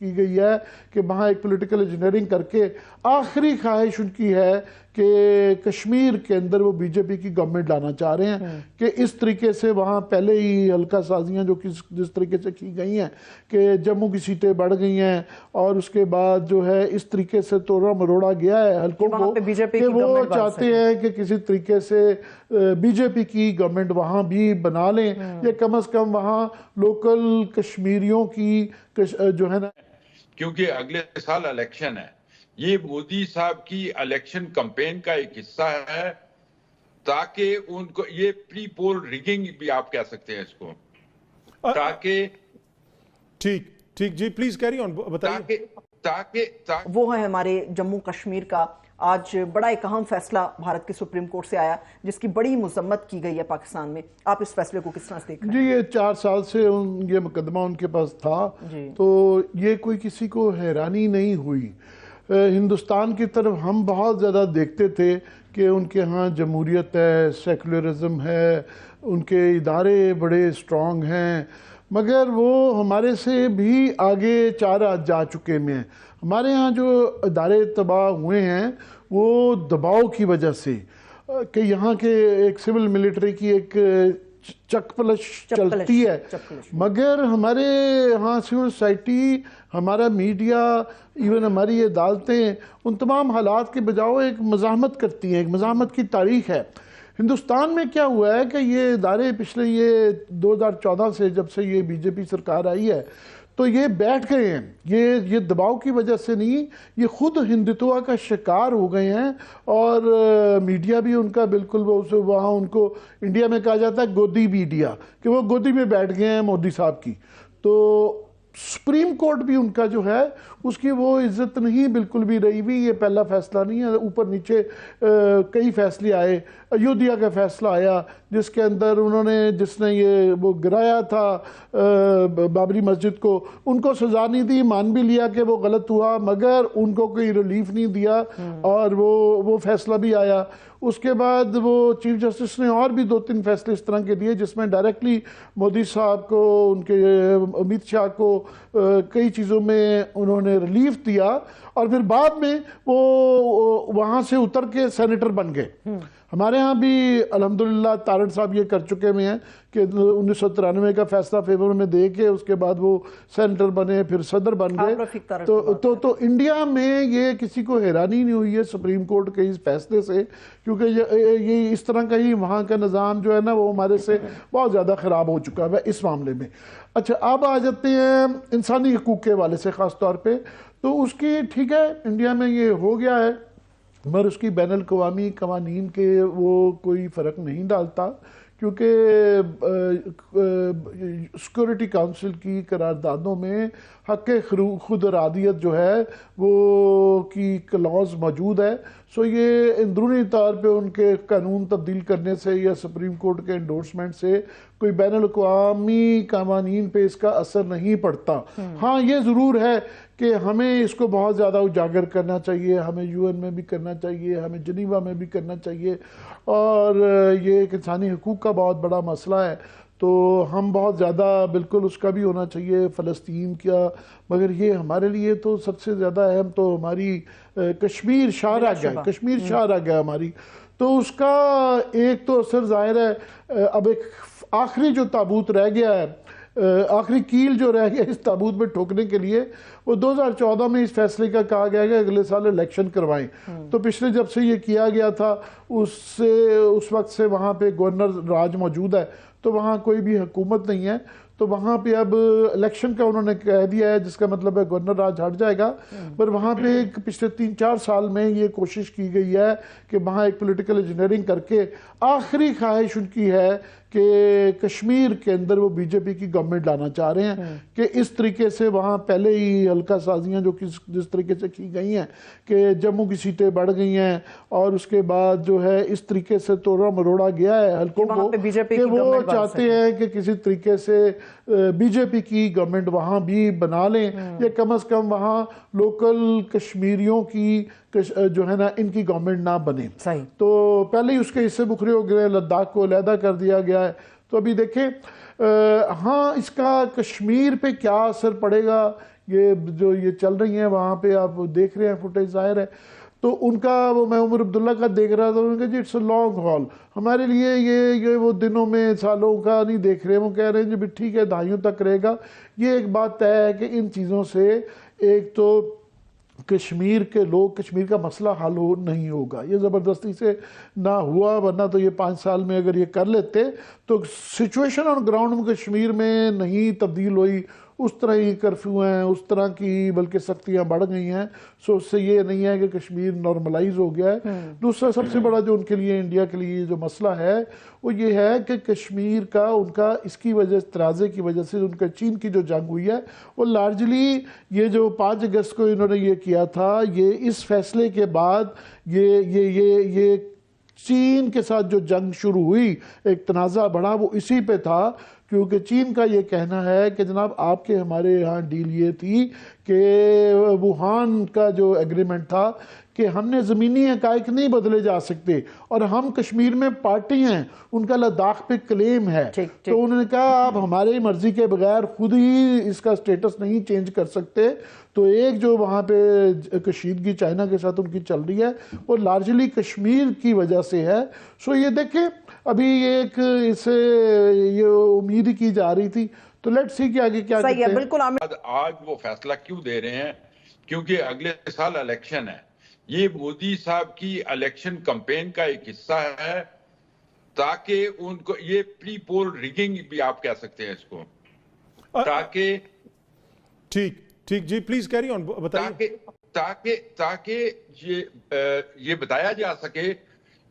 کی گئی ہے کہ وہاں ایک پولیٹیکل انجینئرنگ کر کے آخری خواہش ان کی ہے کہ کشمیر کے اندر وہ بی جے پی کی گورنمنٹ لانا چاہ رہے ہیں کہ اس طریقے سے وہاں پہلے ہی حلقہ سازیاں جو جس طریقے سے کی گئی ہیں کہ جموں کی سیٹیں بڑھ گئی ہیں اور اس کے بعد جو ہے اس طریقے سے توڑا مروڑا گیا ہے حلقوں کو کہ وہ چاہتے ہیں کہ کسی طریقے سے بی جے پی کی گورنمنٹ وہاں بھی بنا لیں یا کم از کم وہاں لوکل کشمیریوں کی جو ہے نا، کیونکہ اگلے سال الیکشن ہے. یہ مودی صاحب کی الیکشن کمپین کا ایک حصہ ہے تاکہ ان کو یہ پری پول ریگنگ بھی آپ کہہ سکتے ہیں اس کو، تاکہ ٹھیک جی پلیز کیری آن بتائیے. تاکہ وہ ہے ہمارے جموں کشمیر کا آج بڑا ایک اہم فیصلہ بھارت کی سپریم کورٹ سے آیا جس کی بڑی مذمت کی گئی ہے پاکستان میں. آپ اس فیصلے کو کس طرح سے دیکھ رہے ہیں؟ جی یہ 4 سال سے یہ مقدمہ ان کے پاس تھا تو یہ کوئی کسی کو حیرانی نہیں ہوئی. ہندوستان کی طرف ہم بہت زیادہ دیکھتے تھے کہ ان کے ہاں جمہوریت ہے، سیکولرزم ہے، ان کے ادارے بڑے اسٹرانگ ہیں، مگر وہ ہمارے سے بھی آگے 4 جا چکے ہیں. ہمارے ہاں جو ادارے تباہ ہوئے ہیں وہ دباؤ کی وجہ سے کہ یہاں کے ایک سول ملٹری کی ایک چک پلش چلتی ہے، مگر ہمارے ہاں سول سوسائٹی، ہمارا میڈیا، ایون ہماری عدالتیں ان تمام حالات کے بجاؤ ایک مزاحمت کرتی ہیں، ایک مزاحمت کی تاریخ ہے. ہندوستان میں کیا ہوا ہے کہ یہ ادارے پچھلے یہ 2014 سے جب سے یہ بی جے پی سرکار آئی ہے تو یہ بیٹھ گئے ہیں. یہ دباؤ کی وجہ سے نہیں، یہ خود ہندتوا کا شکار ہو گئے ہیں اور میڈیا بھی ان کا بالکل وہاں ان کو انڈیا میں کہا جاتا ہے گودی میڈیا کہ وہ گودی میں بیٹھ گئے ہیں مودی صاحب کی. تو سپریم کورٹ بھی ان کا جو ہے اس کی وہ عزت نہیں بالکل بھی رہی ہوئی. یہ پہلا فیصلہ نہیں ہے، اوپر نیچے کئی فیصلے آئے. ایودھیا کا فیصلہ آیا جس کے اندر انہوں نے جس نے یہ وہ گرایا تھا بابری مسجد کو، ان کو سزا نہیں دی، مان بھی لیا کہ وہ غلط ہوا، مگر ان کو کوئی ریلیف نہیں دیا اور وہ فیصلہ بھی آیا. اس کے بعد وہ چیف جسٹس نے اور بھی 2-3 فیصلے اس طرح کے دیے جس میں ڈائریکٹلی مودی صاحب کو، ان کے امیت شاہ کو کئی چیزوں میں انہوں نے ریلیف دیا اور پھر بعد میں وہ وہاں سے اتر کے سینیٹر بن گئے. ہمارے ہاں بھی الحمدللہ تارڑ صاحب یہ کر چکے ہوئے ہیں کہ 1993 کا فیصلہ فیور میں دے کے اس کے بعد وہ سینیٹر بنے، پھر صدر بن گئے. تو انڈیا میں یہ کسی کو حیرانی نہیں ہوئی ہے سپریم کورٹ کے اس فیصلے سے، کیونکہ یہ اس طرح کا ہی وہاں کا نظام جو ہے نا وہ ہمارے سے بہت زیادہ خراب ہو چکا ہے اس معاملے میں. اچھا اب آ جاتے ہیں انسانی حقوق کے حوالے سے خاص طور پہ. تو اس کی ٹھیک ہے انڈیا میں یہ ہو گیا ہے مگر اس کی بین الاقوامی قوانین کے وہ کوئی فرق نہیں ڈالتا، کیونکہ سیکورٹی کونسل کی قراردادوں میں حق خود ارادیت جو ہے وہ کی کلاز موجود ہے. سو یہ اندرونی طور پہ ان کے قانون تبدیل کرنے سے یا سپریم کورٹ کے انڈورسمنٹ سے کوئی بین الاقوامی قوانین پہ اس کا اثر نہیں پڑتا. ہاں یہ ضرور ہے کہ ہمیں اس کو بہت زیادہ اجاگر کرنا چاہیے، ہمیں UN میں بھی کرنا چاہیے، ہمیں جنیوا میں بھی کرنا چاہیے، اور یہ ایک انسانی حقوق کا بہت بڑا مسئلہ ہے تو ہم بہت زیادہ بالکل اس کا بھی ہونا چاہیے فلسطین کا. مگر یہ ہمارے لیے تو سب سے زیادہ اہم تو ہماری کشمیر شاہ رہ گیا، کشمیر شاہ رہ گیا ہماری. تو اس کا ایک تو اثر ظاہر ہے، اب ایک آخری جو تابوت رہ گیا ہے، آخری کیل جو رہ گیا اس تابوت میں ٹھوکنے کے لیے، وہ 2014 میں اس فیصلے کا کہا گیا کہ اگلے سال الیکشن کروائیں. تو پچھلے جب سے یہ کیا گیا تھا اس وقت سے وہاں پہ گورنر راج موجود ہے تو وہاں کوئی بھی حکومت نہیں ہے. تو وہاں پہ اب الیکشن کا انہوں نے کہہ دیا ہے جس کا مطلب ہے گورنر راج ہٹ جائے گا. پر وہاں پہ پچھلے 3-4 سال میں یہ کوشش کی گئی ہے کہ وہاں ایک پولیٹیکل انجینئرنگ کر کے آخری خواہش ان کی ہے کہ کشمیر کے اندر وہ بی جے پی کی گورنمنٹ لانا چاہ رہے ہیں کہ اس طریقے سے وہاں پہلے ہی حلقہ سازیاں جو جس طریقے سے کی گئی ہیں کہ جموں کی سیٹیں بڑھ گئی ہیں اور اس کے بعد جو ہے اس طریقے سے توڑا مروڑا گیا ہے حلقوں کو کہ وہ چاہتے ہیں کہ کسی طریقے سے بی جے پی کی گورنمنٹ وہاں بھی بنا لیں یا کم از کم وہاں لوکل کشمیریوں کی جو ہے نا ان کی گورنمنٹ نہ بنے. تو پہلے ہی اس کے حصے بکھرے ہو گئے، لداخ کو علیحدہ کر دیا گیا ہے. تو ابھی دیکھیں ہاں اس کا کشمیر پہ کیا اثر پڑے گا ये जो ये चल रही हैं वहाँ पे आप देख रहे हैं फुटेज ज़ाहिर है। तो उनका वो मैं उमर अब्दुल्ला का देख रहा था, उन्होंने कहा जी इट्स अ लॉन्ग हॉल, हमारे लिए ये वो दिनों में सालों का नहीं देख रहे। वो कह रहे हैं जी भी ठीक है दहाइयों तक रहेगा। ये एक बात तय है कि इन चीज़ों से एक तो कश्मीर के लोग, कश्मीर का मसला हल नहीं होगा, ये ज़बरदस्ती से ना हुआ, वरना तो ये 5 साल में अगर ये कर लेते तो सिचुएशन ऑन ग्राउंड में कश्मीर में नहीं तब्दील हुई, उस तरह ही कर्फ्यू हैं, उस तरह की बल्कि सख्तियाँ बढ़ गई हैं। सो उससे ये नहीं है कि कश्मीर नॉर्मलाइज हो गया है। दूसरा सबसे बड़ा जो उनके लिए, इंडिया के लिए जो मसला है वो ये है कि कश्मीर का उनका इसकी वजह, तराजे की वजह से उनका चीन की जो जंग हुई है वो लार्जली ये जो 5 अगस्त को इन्होंने ये किया था, ये इस फैसले के बाद ये चीन के साथ जो जंग शुरू हुई, एक तनाज़ा बढ़ा, वो इसी पे था। क्योंकि चीन का ये कहना है कि जनाब आपके हमारे यहाँ डील ये थी कि वुहान का जो एग्रीमेंट था कि हमने ज़मीनी हक़ाइक़ नहीं बदले जा सकते, और हम कश्मीर में पार्टी हैं, उनका लद्दाख पे क्लेम है। तो उन्होंने कहा आप हमारी मर्ज़ी के बगैर खुद ही इसका स्टेटस नहीं चेंज कर सकते। तो एक जो वहाँ पे कशीदगी चाइना के साथ उनकी चल रही है वो लार्जली कश्मीर की वजह से है। सो ये देखें अभी ये एक इससे ये उम्मीद की जा रही थी, तो लेट्स सी कि आगे क्या सही है। बिल्कुल आज वो फैसला क्यों दे रहे हैं, क्योंकि अगले साल इलेक्शन है। ये मोदी साहब की इलेक्शन कैंपेन का एक हिस्सा है, ताकि उनको ये प्री पोल रिगिंग भी आप कह सकते हैं इसको, ताकि ठीक जी प्लीज कैरी ऑन बताइए। ताकि ये बताया जा सके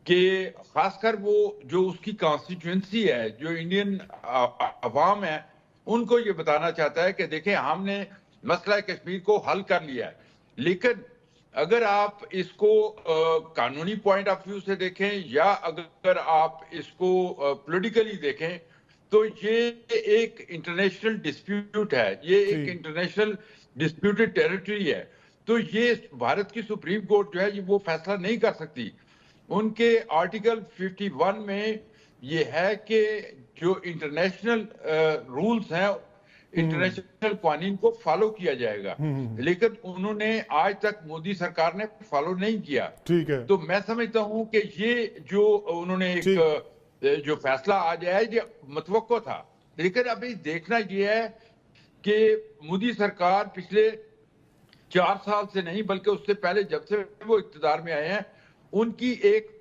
कि खासकर वो जो उसकी कॉन्स्टिट्यूएंसी है, जो इंडियन अवाम है, उनको ये बताना चाहता है कि देखें हमने मसला कश्मीर को हल कर लिया है। लेकिन अगर आप इसको कानूनी पॉइंट ऑफ व्यू से देखें या अगर आप इसको पॉलिटिकली देखें तो ये एक इंटरनेशनल डिस्प्यूट है, ये एक इंटरनेशनल डिस्प्यूटेड टेरिटरी है। तो ये भारत की सुप्रीम कोर्ट जो है ये वो फैसला नहीं कर सकती। उनके आर्टिकल 51 में ये है कि जो इंटरनेशनल रूल्स हैं, इंटरनेशनल कानून को फॉलो किया जाएगा, लेकिन उन्होंने आज तक मोदी सरकार ने फॉलो नहीं किया। ठीक है, तो मैं समझता हूं कि ये जो उन्होंने एक जो फैसला आज है ये मतवक्को था। लेकिन अभी देखना ये है कि मोदी सरकार पिछले 4 साल से नहीं बल्कि उससे पहले जब से वो इक़्तिदार में आए हैं, उनकी एक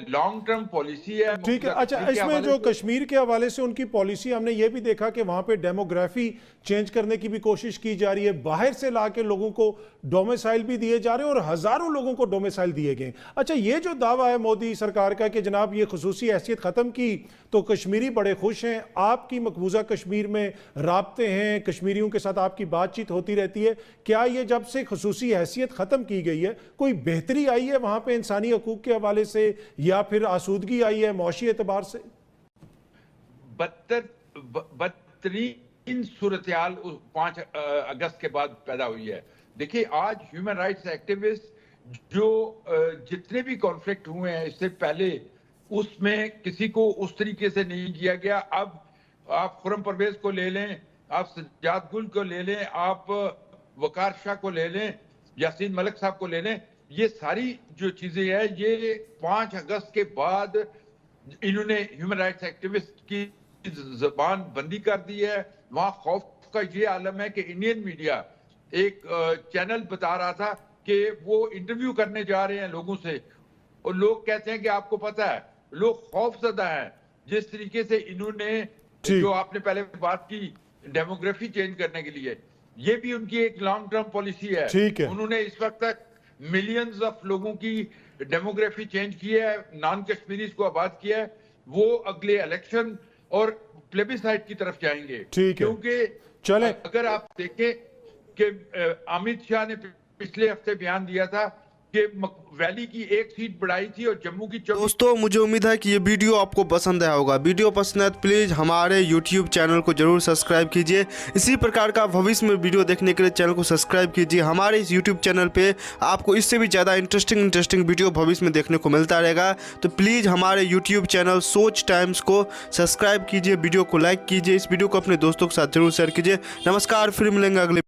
लॉन्ग टर्म पॉलिसी है। ठीक है, अच्छा इसमें जो कश्मीर के हवाले से उनकी पॉलिसी, हमने ये भी देखा कि वहां पे डेमोग्राफी चेंज करने की भी कोशिश की जा रही है, बाहर से लाके लोगों को डोमिसाइल भी दिए जा रहे हैं और हजारों लोगों को डोमिसाइल दिए गए। अच्छा ये जो दावा है मोदी सरकार का कि जनाब ये खुसूसी हैसियत खत्म की तो कश्मीरी बड़े खुश हैं, आपकी मकबूजा कश्मीर में राब्ते हैं, कश्मीरियों के साथ आपकी बातचीत होती रहती है, क्या ये जब से खुसूसी हैसियत खत्म की गई है कोई बेहतरी आई है वहां पे इंसानी हकूक के हवाले से, या फिर आसूदगी आई है मौशी एतबार से? बदतरीन सूरत-ए-हाल 5 अगस्त के बाद पैदा हुई है। देखिए आज ह्यूमन राइट्स एक्टिविस्ट जो जितने भी कॉन्फ्लिक्ट हुए हैं इससे पहले, उसमें किसी को उस तरीके से नहीं किया गया। अब आप खुर्रम परवेज को ले लें, आप सज्जाद गुल को ले लें, आप वकार शाह को ले लें, यासीन मलिक साहब को ले लें, ये सारी जो चीजें हैं ये 5 अगस्त के बाद इन्होंने ह्यूमन राइट्स एक्टिविस्ट की जबान बंदी कर दी है। वहां खौफ का ये आलम है कि इंडियन मीडिया एक चैनल बता रहा था कि वो इंटरव्यू करने जा रहे हैं लोगों से, और लोग कहते हैं कि आपको पता है, लोग खौफजदा हैं जिस तरीके से इन्होंने जो आपने पहले बात की डेमोग्राफी चेंज करने के लिए, ये भी उनकी एक लॉन्ग टर्म पॉलिसी है। उन्होंने इस वक्त तक मिलियंस ऑफ लोगों की डेमोग्राफी चेंज की है, नॉन कश्मीरीज को आबाद किया है। वो अगले इलेक्शन और प्लेबिसाइट की तरफ जाएंगे, क्योंकि चले अगर आप देखें कि अमित शाह ने पिछले हफ्ते बयान दिया था कि वैली की 1 सीट बढ़ाई थी और जम्मू की। दोस्तों मुझे उम्मीद है कि ये वीडियो आपको पसंद आया होगा। वीडियो पसंद है तो प्लीज़ हमारे YouTube चैनल को जरूर सब्सक्राइब कीजिए। इसी प्रकार का भविष्य में वीडियो देखने के लिए चैनल को सब्सक्राइब कीजिए। हमारे इस YouTube चैनल पे आपको इससे भी ज़्यादा इंटरेस्टिंग वीडियो भविष्य में देखने को मिलता रहेगा। तो प्लीज़ हमारे YouTube चैनल सोच टाइम्स को सब्सक्राइब कीजिए, वीडियो को लाइक कीजिए, इस वीडियो को अपने दोस्तों के साथ जरूर शेयर कीजिए। नमस्कार, फिर मिलेंगे अगले